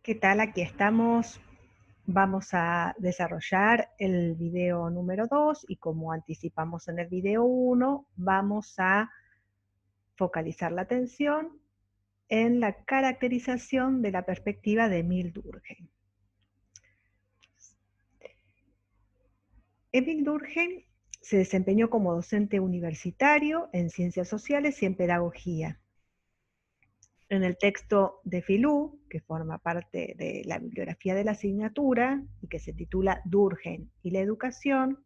¿Qué tal? Aquí estamos. Vamos a desarrollar el video número 2 y como anticipamos en el video 1, vamos a focalizar la atención en la caracterización de la perspectiva de Emil Durkheim. Emil Durkheim se desempeñó como docente universitario en ciencias sociales y en pedagogía. En el texto de Filú, que forma parte de la bibliografía de la asignatura y que se titula Durkheim y la educación,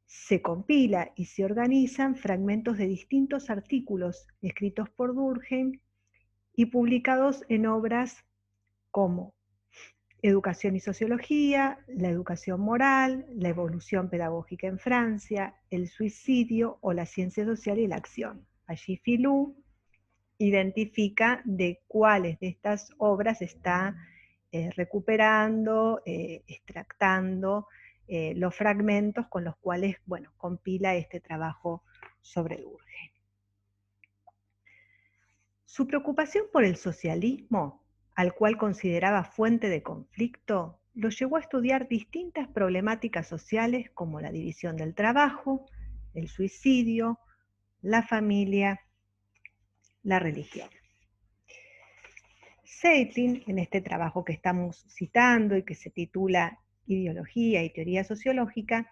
se compila y se organizan fragmentos de distintos artículos escritos por Durkheim y publicados en obras como Educación y Sociología, La educación moral, La evolución pedagógica en Francia, El suicidio o La ciencia social y la acción. Allí Filú identifica de cuáles de estas obras está recuperando, extractando los fragmentos con los cuales, bueno, compila este trabajo sobre Durkheim. Su preocupación por el socialismo, al cual consideraba fuente de conflicto, lo llevó a estudiar distintas problemáticas sociales como la división del trabajo, el suicidio, la familia, la religión. Zeitlin, en este trabajo que estamos citando y que se titula Ideología y Teoría Sociológica,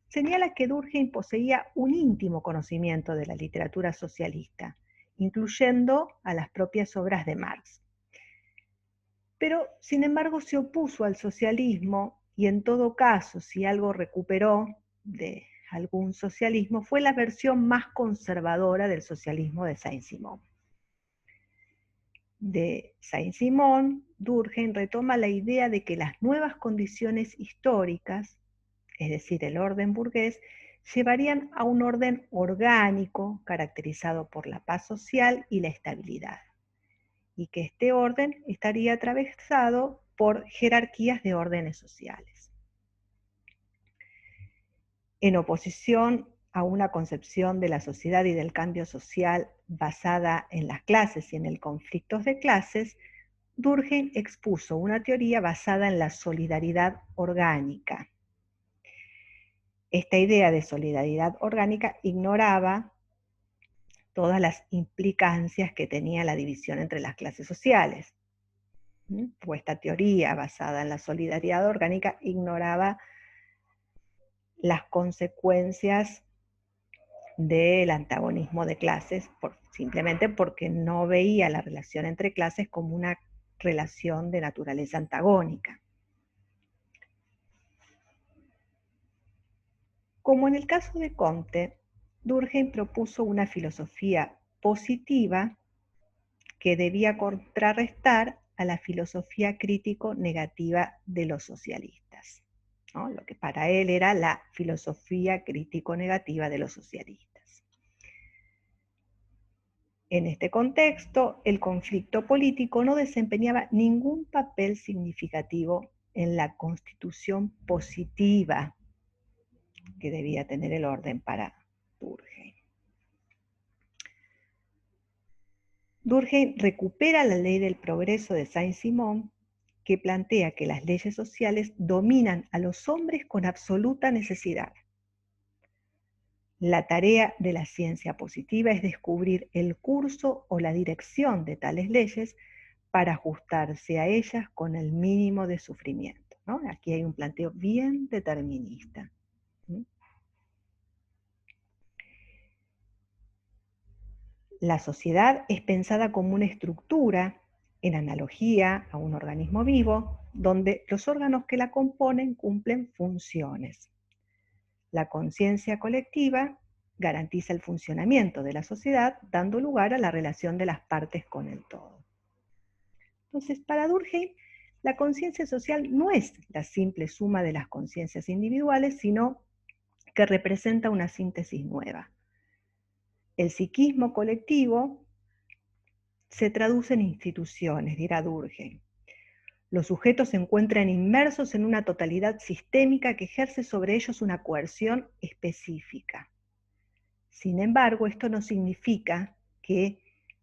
señala que Durkheim poseía un íntimo conocimiento de la literatura socialista, incluyendo a las propias obras de Marx. Pero, sin embargo, se opuso al socialismo y en todo caso, si algo recuperó de algún socialismo, fue la versión más conservadora del socialismo de Saint-Simon. De Saint-Simon, Durkheim retoma la idea de que las nuevas condiciones históricas, es decir, el orden burgués, llevarían a un orden orgánico caracterizado por la paz social y la estabilidad, y que este orden estaría atravesado por jerarquías de órdenes sociales. En oposición a una concepción de la sociedad y del cambio social basada en las clases y en el conflicto de clases, Durkheim expuso una teoría basada en la solidaridad orgánica. Esta idea de solidaridad orgánica ignoraba todas las implicancias que tenía la división entre las clases sociales. O esta teoría basada en la solidaridad orgánica ignoraba las consecuencias del antagonismo de clases, simplemente porque no veía la relación entre clases como una relación de naturaleza antagónica. Como en el caso de Comte, Durkheim propuso una filosofía positiva que debía contrarrestar a la filosofía crítico-negativa de los socialistas, ¿no? Lo que para él era la filosofía crítico-negativa de los socialistas. En este contexto, el conflicto político no desempeñaba ningún papel significativo en la constitución positiva que debía tener el orden para Durkheim. Durkheim recupera la ley del progreso de Saint-Simon, que plantea que las leyes sociales dominan a los hombres con absoluta necesidad. La tarea de la ciencia positiva es descubrir el curso o la dirección de tales leyes para ajustarse a ellas con el mínimo de sufrimiento, ¿no? Aquí hay un planteo bien determinista. La sociedad es pensada como una estructura en analogía a un organismo vivo, donde los órganos que la componen cumplen funciones. La conciencia colectiva garantiza el funcionamiento de la sociedad, dando lugar a la relación de las partes con el todo. Entonces, para Durkheim, la conciencia social no es la simple suma de las conciencias individuales, sino que representa una síntesis nueva. El psiquismo colectivo se traduce en instituciones, dirá Durkheim. Los sujetos se encuentran inmersos en una totalidad sistémica que ejerce sobre ellos una coerción específica. Sin embargo, esto no significa que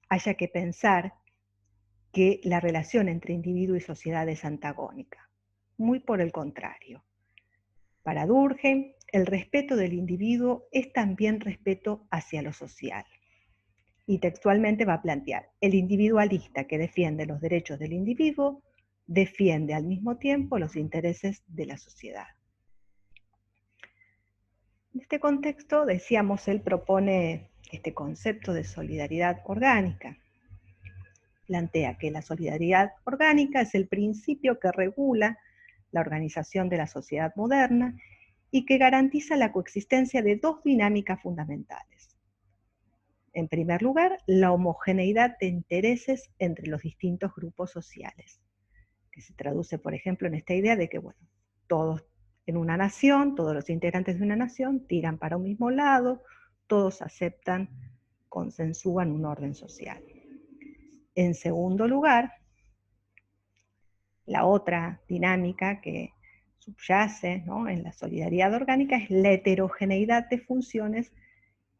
haya que pensar que la relación entre individuo y sociedad es antagónica. Muy por el contrario. Para Durkheim, el respeto del individuo es también respeto hacia lo social. Y textualmente va a plantear, el individualista que defiende los derechos del individuo defiende al mismo tiempo los intereses de la sociedad. En este contexto, decíamos, él propone este concepto de solidaridad orgánica. Plantea que la solidaridad orgánica es el principio que regula la organización de la sociedad moderna y que garantiza la coexistencia de dos dinámicas fundamentales. En primer lugar, la homogeneidad de intereses entre los distintos grupos sociales, que se traduce, por ejemplo, en esta idea de que, bueno, todos en una nación, todos los integrantes de una nación tiran para un mismo lado, todos aceptan, consensúan un orden social. En segundo lugar, la otra dinámica que subyace, ¿no?, en la solidaridad orgánica es la heterogeneidad de funciones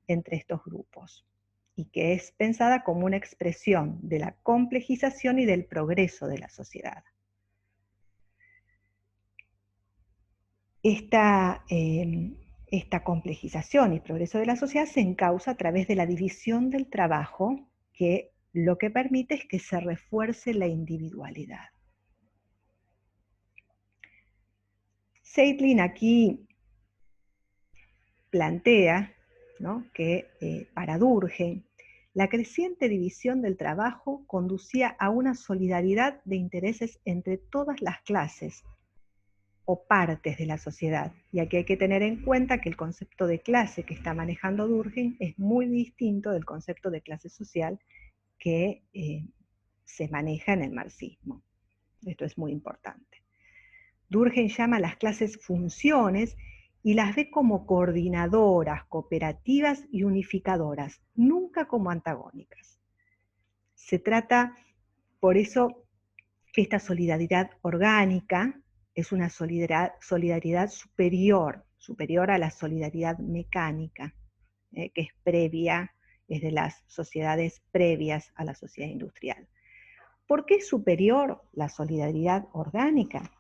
entre estos grupos, y que es pensada como una expresión de la complejización y del progreso de la sociedad. Esta complejización y progreso de la sociedad se encausa a través de la división del trabajo, que lo que permite es que se refuerce la individualidad. Zeitlin aquí plantea, ¿no?, que para Durkheim la creciente división del trabajo conducía a una solidaridad de intereses entre todas las clases o partes de la sociedad. Y aquí hay que tener en cuenta que el concepto de clase que está manejando Durkheim es muy distinto del concepto de clase social que se maneja en el marxismo. Esto es muy importante. Durkheim llama a las clases funciones y las ve como coordinadoras, cooperativas y unificadoras, nunca como antagónicas. Se trata, por eso, que esta solidaridad orgánica es una solidaridad superior a la solidaridad mecánica, que es previa, es de las sociedades previas a la sociedad industrial. ¿Por qué es superior la solidaridad orgánica?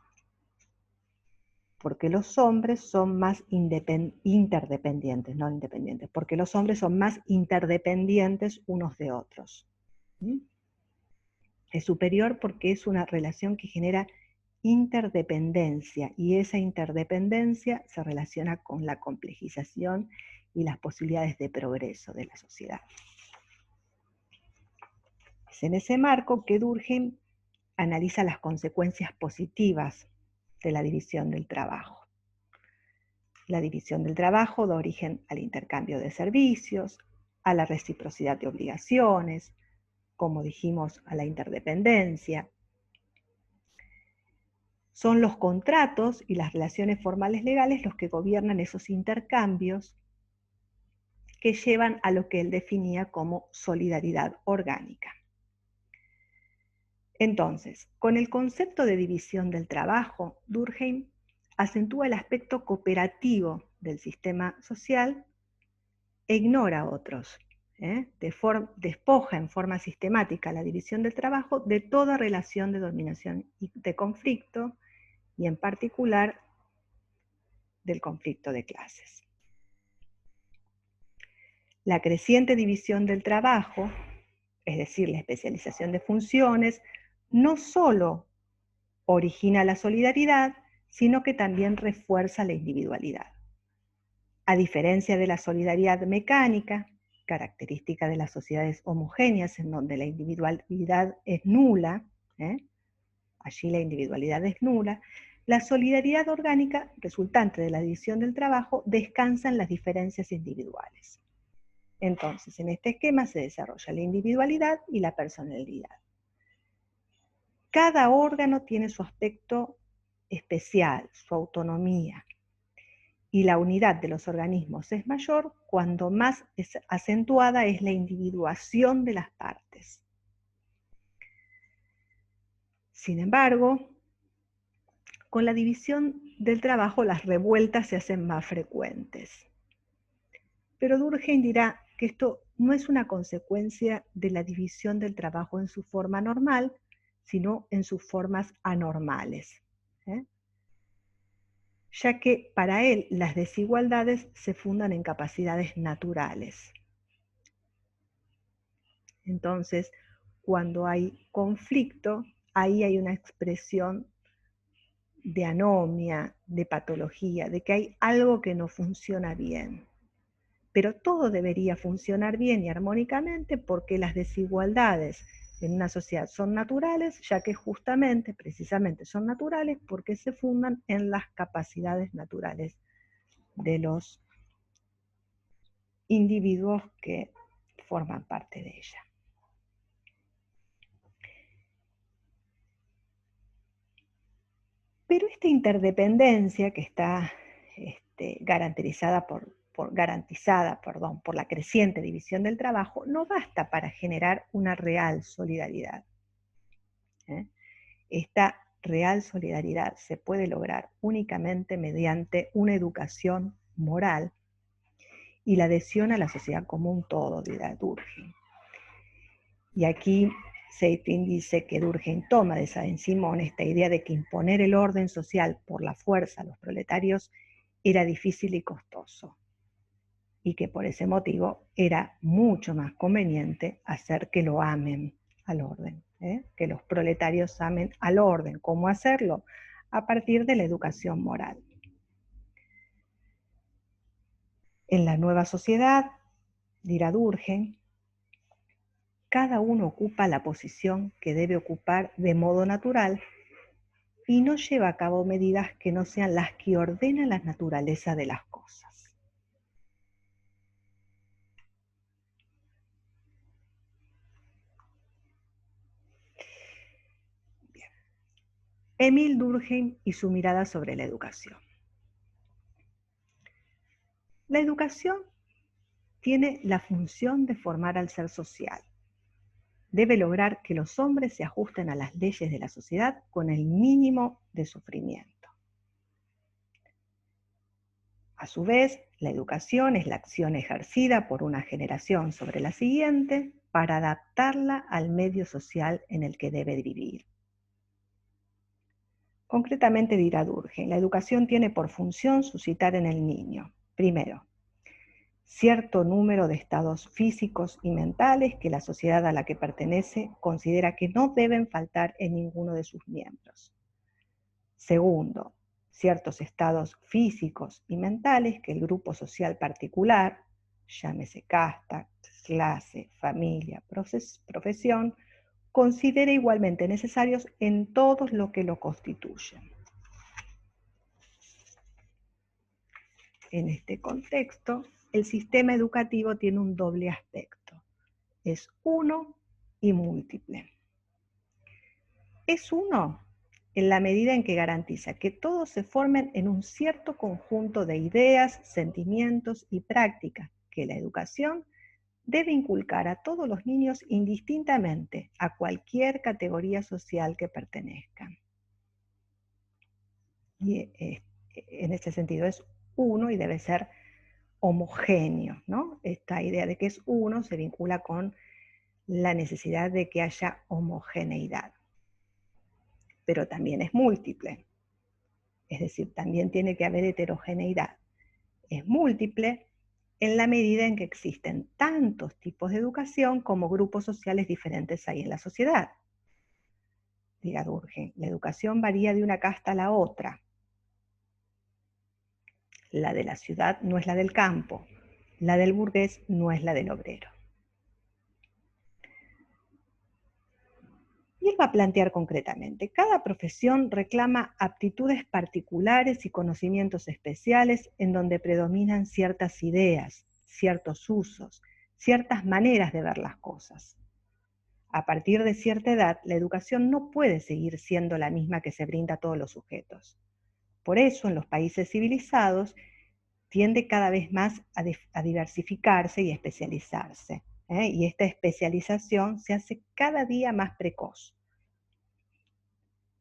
Porque los hombres son más interdependientes, no independientes, porque los hombres son más interdependientes unos de otros. ¿Mm? Es superior porque es una relación que genera interdependencia, y esa interdependencia se relaciona con la complejización y las posibilidades de progreso de la sociedad. Es en ese marco que Durkheim analiza las consecuencias positivas de la división del trabajo. La división del trabajo da origen al intercambio de servicios, a la reciprocidad de obligaciones, como dijimos, a la interdependencia. Son los contratos y las relaciones formales legales los que gobiernan esos intercambios que llevan a lo que él definía como solidaridad orgánica. Entonces, con el concepto de división del trabajo, Durkheim acentúa el aspecto cooperativo del sistema social e ignora otros. Despoja en forma sistemática la división del trabajo de toda relación de dominación y de conflicto, y en particular del conflicto de clases. La creciente división del trabajo, es decir, la especialización de funciones, no solo origina la solidaridad, sino que también refuerza la individualidad. A diferencia de la solidaridad mecánica, característica de las sociedades homogéneas en donde la individualidad es nula, allí la individualidad es nula, la solidaridad orgánica, resultante de la división del trabajo, descansa en las diferencias individuales. Entonces, en este esquema se desarrolla la individualidad y la personalidad. Cada órgano tiene su aspecto especial, su autonomía, y la unidad de los organismos es mayor cuando más acentuada es la individuación de las partes. Sin embargo, con la división del trabajo las revueltas se hacen más frecuentes. Pero Durkheim dirá que esto no es una consecuencia de la división del trabajo en su forma normal, sino en sus formas anormales, ya que para él las desigualdades se fundan en capacidades naturales. Entonces, cuando hay conflicto, ahí hay una expresión de anomia, de patología, de que hay algo que no funciona bien. Pero todo debería funcionar bien y armónicamente porque las desigualdades en una sociedad son naturales, ya que justamente, precisamente son naturales porque se fundan en las capacidades naturales de los individuos que forman parte de ella. Pero esta interdependencia que está garantizada por la creciente división del trabajo, no basta para generar una real solidaridad. Esta real solidaridad se puede lograr únicamente mediante una educación moral y la adhesión a la sociedad como un todo, dirá Durkheim. Y aquí Seyfried dice que Durkheim toma de Saint-Simon esta idea de que imponer el orden social por la fuerza a los proletarios era difícil y costoso, y que por ese motivo era mucho más conveniente hacer que lo amen al orden, que los proletarios amen al orden. ¿Cómo hacerlo? A partir de la educación moral. En la nueva sociedad, dirá Durkheim, cada uno ocupa la posición que debe ocupar de modo natural y no lleva a cabo medidas que no sean las que ordenan la naturaleza de las cosas. Bien. Emil Durkheim y su mirada sobre la educación. La educación tiene la función de formar al ser social. Debe lograr que los hombres se ajusten a las leyes de la sociedad con el mínimo de sufrimiento. A su vez, la educación es la acción ejercida por una generación sobre la siguiente para adaptarla al medio social en el que debe vivir. Concretamente dirá Durkheim, la educación tiene por función suscitar en el niño, primero, cierto número de estados físicos y mentales que la sociedad a la que pertenece considera que no deben faltar en ninguno de sus miembros. Segundo, ciertos estados físicos y mentales que el grupo social particular, llámese casta, clase, familia, profesión, considere igualmente necesarios en todos los que lo constituyen. En este contexto, el sistema educativo tiene un doble aspecto. Es uno y múltiple. Es uno en la medida en que garantiza que todos se formen en un cierto conjunto de ideas, sentimientos y prácticas que la educación debe inculcar a todos los niños indistintamente a cualquier categoría social que pertenezcan. Y en ese sentido es uno y debe ser homogéneo, ¿no? Esta idea de que es uno se vincula con la necesidad de que haya homogeneidad, pero también es múltiple, es decir, también tiene que haber heterogeneidad. Es múltiple en la medida en que existen tantos tipos de educación como grupos sociales diferentes hay en la sociedad. Dirá Durkheim, la educación varía de una casta a la otra. La de la ciudad no es la del campo, la del burgués no es la del obrero. Y él va a plantear concretamente, cada profesión reclama aptitudes particulares y conocimientos especiales en donde predominan ciertas ideas, ciertos usos, ciertas maneras de ver las cosas. A partir de cierta edad, la educación no puede seguir siendo la misma que se brinda a todos los sujetos. Por eso, en los países civilizados, tiende cada vez más a diversificarse y especializarse. Y esta especialización se hace cada día más precoz.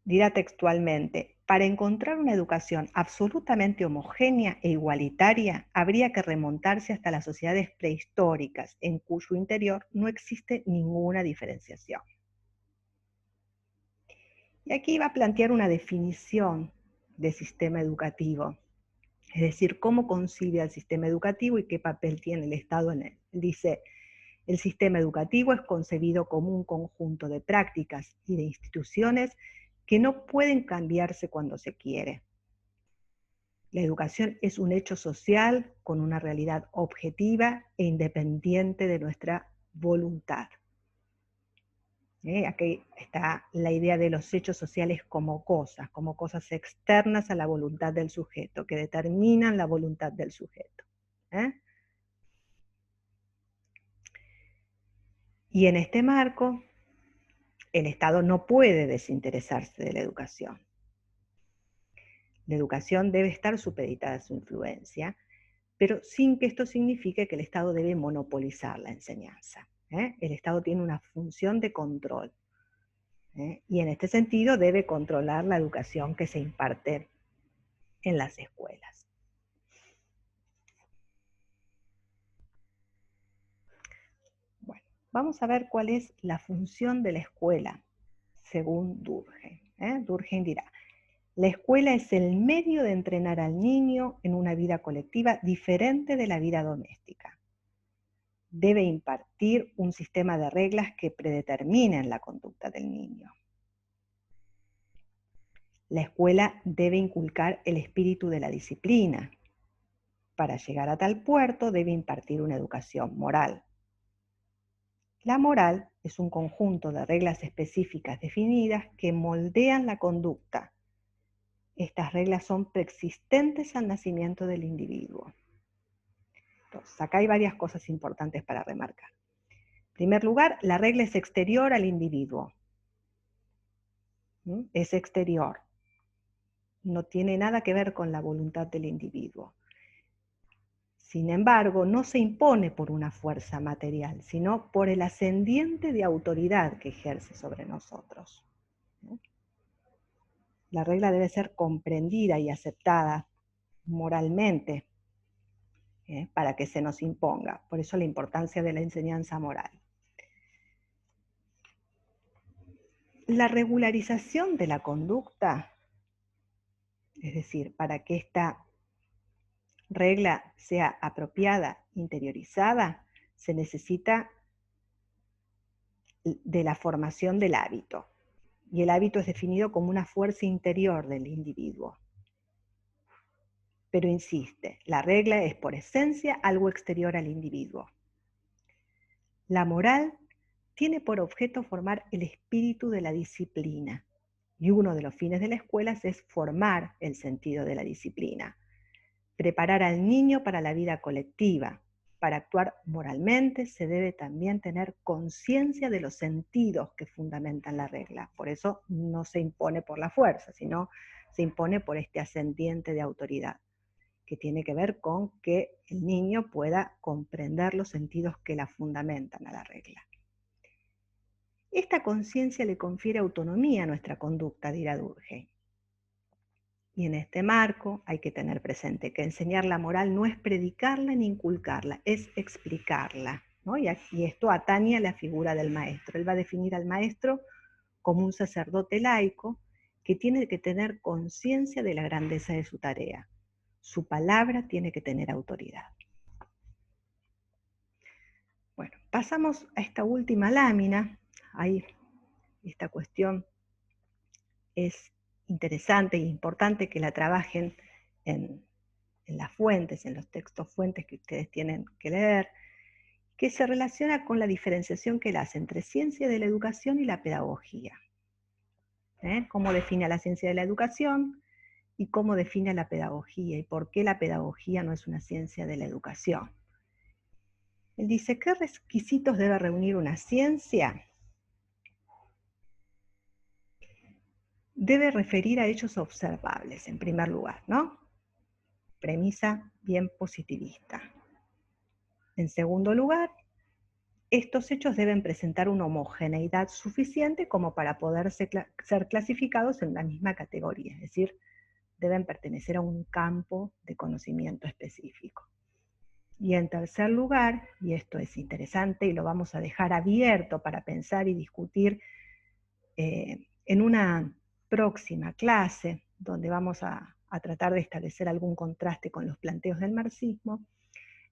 Dirá textualmente, para encontrar una educación absolutamente homogénea e igualitaria, habría que remontarse hasta las sociedades prehistóricas, en cuyo interior no existe ninguna diferenciación. Y aquí va a plantear una definición de sistema educativo, es decir, cómo concibe al sistema educativo y qué papel tiene el Estado en él. Él dice, el sistema educativo es concebido como un conjunto de prácticas y de instituciones que no pueden cambiarse cuando se quiere. La educación es un hecho social con una realidad objetiva e independiente de nuestra voluntad. Aquí está la idea de los hechos sociales como cosas externas a la voluntad del sujeto, que determinan la voluntad del sujeto. Y en este marco, el Estado no puede desinteresarse de la educación. La educación debe estar supeditada a su influencia, pero sin que esto signifique que el Estado debe monopolizar la enseñanza. El Estado tiene una función de control, y en este sentido debe controlar la educación que se imparte en las escuelas. Bueno, vamos a ver cuál es la función de la escuela, según Durkheim. Durkheim dirá, la escuela es el medio de entrenar al niño en una vida colectiva diferente de la vida doméstica. Debe impartir un sistema de reglas que predeterminen la conducta del niño. La escuela debe inculcar el espíritu de la disciplina. Para llegar a tal puerto debe impartir una educación moral. La moral es un conjunto de reglas específicas definidas que moldean la conducta. Estas reglas son preexistentes al nacimiento del individuo. Entonces, acá hay varias cosas importantes para remarcar. En primer lugar, la regla es exterior al individuo. Es exterior. No tiene nada que ver con la voluntad del individuo. Sin embargo, no se impone por una fuerza material, sino por el ascendiente de autoridad que ejerce sobre nosotros. La regla debe ser comprendida y aceptada moralmente, para que se nos imponga. Por eso la importancia de la enseñanza moral. La regularización de la conducta, es decir, para que esta regla sea apropiada, interiorizada, se necesita de la formación del hábito. Y el hábito es definido como una fuerza interior del individuo. Pero insiste, la regla es por esencia algo exterior al individuo. La moral tiene por objeto formar el espíritu de la disciplina. Y uno de los fines de la escuela es formar el sentido de la disciplina. Preparar al niño para la vida colectiva. Para actuar moralmente se debe también tener conciencia de los sentidos que fundamentan la regla. Por eso no se impone por la fuerza, sino se impone por este ascendiente de autoridad, que tiene que ver con que el niño pueda comprender los sentidos que la fundamentan a la regla. Esta conciencia le confiere autonomía a nuestra conducta, dirá Durkheim. Y en este marco hay que tener presente que enseñar la moral no es predicarla ni inculcarla, es explicarla, ¿no? Y esto atañe a la figura del maestro. Él va a definir al maestro como un sacerdote laico que tiene que tener conciencia de la grandeza de su tarea. Su palabra tiene que tener autoridad. Bueno, pasamos a esta última lámina. Ahí esta cuestión es interesante e importante que la trabajen en las fuentes, en los textos fuentes que ustedes tienen que leer, que se relaciona con la diferenciación que él hace entre ciencia de la educación y la pedagogía. Cómo define la ciencia de la educación y cómo define la pedagogía y por qué la pedagogía no es una ciencia de la educación. Él dice, ¿qué requisitos debe reunir una ciencia? Debe referir a hechos observables, en primer lugar, ¿no? Premisa bien positivista. En segundo lugar, estos hechos deben presentar una homogeneidad suficiente como para poder ser clasificados en la misma categoría, es decir, deben pertenecer a un campo de conocimiento específico. Y en tercer lugar, y esto es interesante y lo vamos a dejar abierto para pensar y discutir en una próxima clase, donde vamos a tratar de establecer algún contraste con los planteos del marxismo,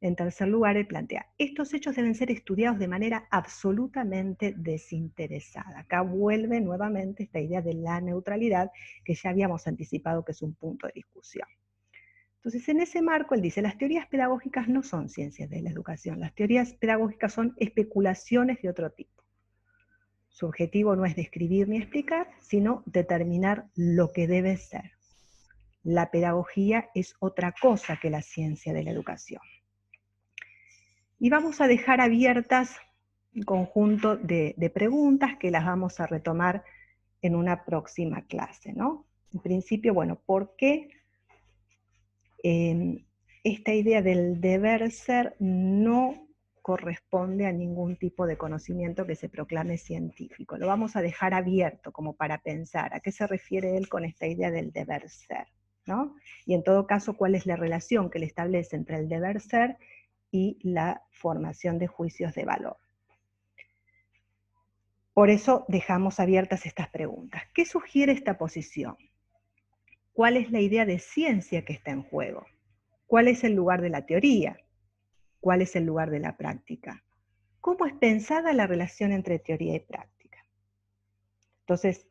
en tercer lugar, él plantea, estos hechos deben ser estudiados de manera absolutamente desinteresada. Acá vuelve nuevamente esta idea de la neutralidad que ya habíamos anticipado que es un punto de discusión. Entonces, en ese marco, él dice, las teorías pedagógicas no son ciencias de la educación, las teorías pedagógicas son especulaciones de otro tipo. Su objetivo no es describir ni explicar, sino determinar lo que debe ser. La pedagogía es otra cosa que la ciencia de la educación. Y vamos a dejar abiertas un conjunto de preguntas que las vamos a retomar en una próxima clase, ¿no? En principio, bueno, ¿por qué esta idea del deber ser no corresponde a ningún tipo de conocimiento que se proclame científico? Lo vamos a dejar abierto como para pensar a qué se refiere él con esta idea del deber ser, ¿no? Y en todo caso, ¿cuál es la relación que él establece entre el deber ser y la formación de juicios de valor? Por eso dejamos abiertas estas preguntas. ¿Qué sugiere esta posición? ¿Cuál es la idea de ciencia que está en juego? ¿Cuál es el lugar de la teoría? ¿Cuál es el lugar de la práctica? ¿Cómo es pensada la relación entre teoría y práctica? Entonces,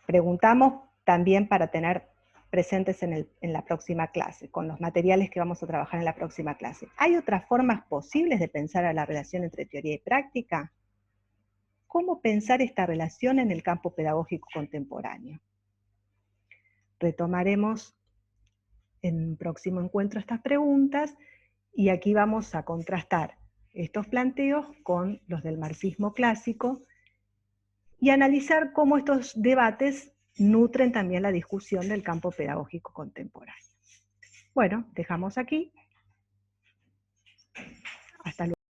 preguntamos también para tener presentes en la próxima clase, con los materiales que vamos a trabajar en la próxima clase. ¿Hay otras formas posibles de pensar a la relación entre teoría y práctica? ¿Cómo pensar esta relación en el campo pedagógico contemporáneo? Retomaremos en un próximo encuentro estas preguntas y aquí vamos a contrastar estos planteos con los del marxismo clásico y analizar cómo estos debates nutren también la discusión del campo pedagógico contemporáneo. Bueno, dejamos aquí. Hasta luego.